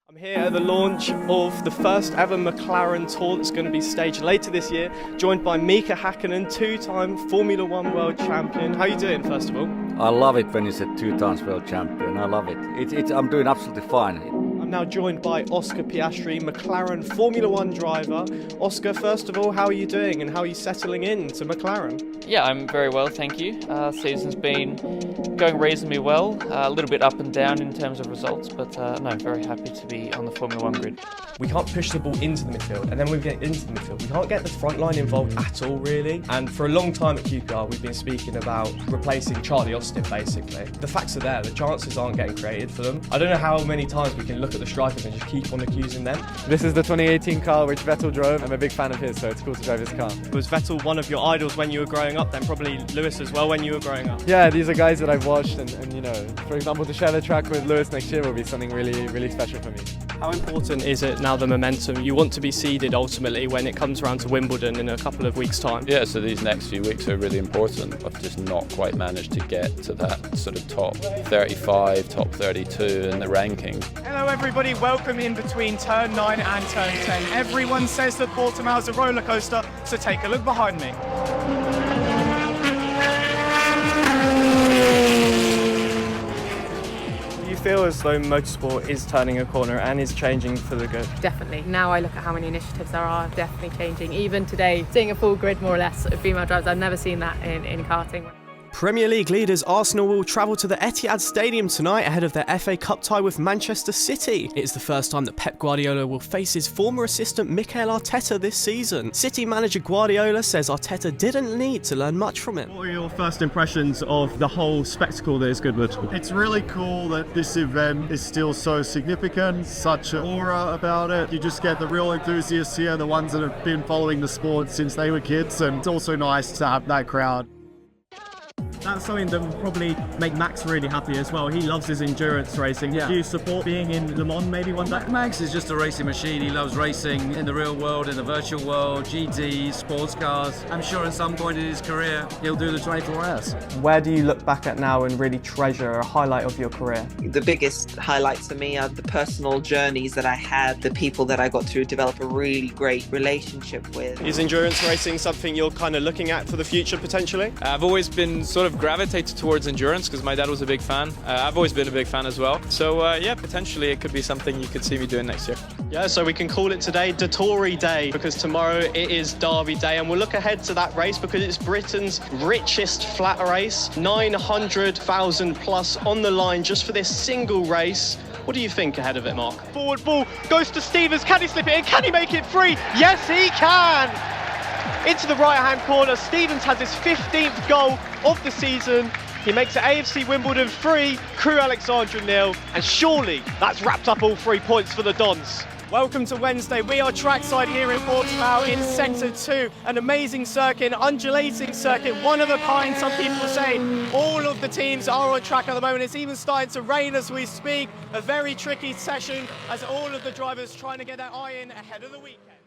I'm here at the launch of the first ever McLaren Tour that's going to be staged later this year, joined by Mika Hakkinen, two-time Formula One world champion. How are you doing, first of all? I love it when you said two times world champion. I love it. I'm doing absolutely fine. I'm now joined by Oscar Piastri, McLaren Formula One driver. Oscar, first of all, how are you doing and how are you settling in to McLaren? Yeah, I'm very well, thank you. Season's been going reasonably well, a little bit up and down in terms of results, but no, I'm very happy to be on the Formula One grid. We can't push the ball into the midfield, and then we get into the midfield. We can't get the front line involved at all, really. And for a long time at QPR, we've been speaking about replacing Charlie Austin, basically. The facts are there, the chances aren't getting created for them. I don't know how many times we can look at the strikers and just keep on accusing them. This is the 2018 car which Vettel drove. I'm a big fan of his, so it's cool to drive his car. Was Vettel one of your idols when you were growing up, then probably Lewis as well when you were growing up? Yeah, these are guys that I've watched, and you know, for example, to share the track with Lewis next year will be something really, really special for me. How important is it now, the momentum? You want to be seeded ultimately when it comes around to Wimbledon in a couple of weeks' time. Yeah, so these next few weeks are really important. I've just not quite managed to get to that sort of top 35, top 32 in the ranking. Hello everybody, welcome in between turn 9 and turn 10. Everyone says that Portimao's a roller coaster, so take a look behind me. Do you feel as though motorsport is turning a corner and is changing for the good? Definitely. Now I look at how many initiatives there are, definitely changing. Even today, seeing a full grid more or less of female drivers, I've never seen that in karting. Premier League leaders Arsenal will travel to the Etihad Stadium tonight ahead of their FA Cup tie with Manchester City. It's the first time that Pep Guardiola will face his former assistant Mikel Arteta this season. City manager Guardiola says Arteta didn't need to learn much from him. What are your first impressions of the whole spectacle that is Goodwood? It's really cool that this event is still so significant, such an aura about it. You just get the real enthusiasts here, the ones that have been following the sport since they were kids, and it's also nice to have that crowd. That's something that will probably make Max really happy as well. He loves his endurance racing. Yeah. Do you support being in Le Mans maybe one day? Max is just a racing machine. He loves racing in the real world, in the virtual world, GT, sports cars. I'm sure at some point in his career he'll do the 24 hours. Where do you look back at now and really treasure a highlight of your career? The biggest highlights for me are the personal journeys that I had, the people that I got to develop a really great relationship with. Is endurance racing something you're kind of looking at for the future potentially? I've always been sort of gravitated towards endurance because my dad was a big fan. I've always been a big fan as well. So yeah, potentially it could be something you could see me doing next year. Yeah, so we can call it today Dettori Day because tomorrow it is Derby Day, and we'll look ahead to that race because it's Britain's richest flat race. 900,000 plus on the line just for this single race. What do you think ahead of it, Mark? Forward ball goes to Stevens. Can he slip it in? Can he make it free? Yes, he can! Into the right-hand corner. Stevens has his 15th goal of the season. He makes it AFC Wimbledon 3, Crew Alexandra 0, and surely that's wrapped up all 3 points for the Dons. Welcome to Wednesday. We are trackside here in Portimao in Sector 2. An amazing circuit, an undulating circuit, one of a kind, some people say. All of the teams are on track at the moment. It's even starting to rain as we speak. A very tricky session as all of the drivers trying to get their eye in ahead of the weekend.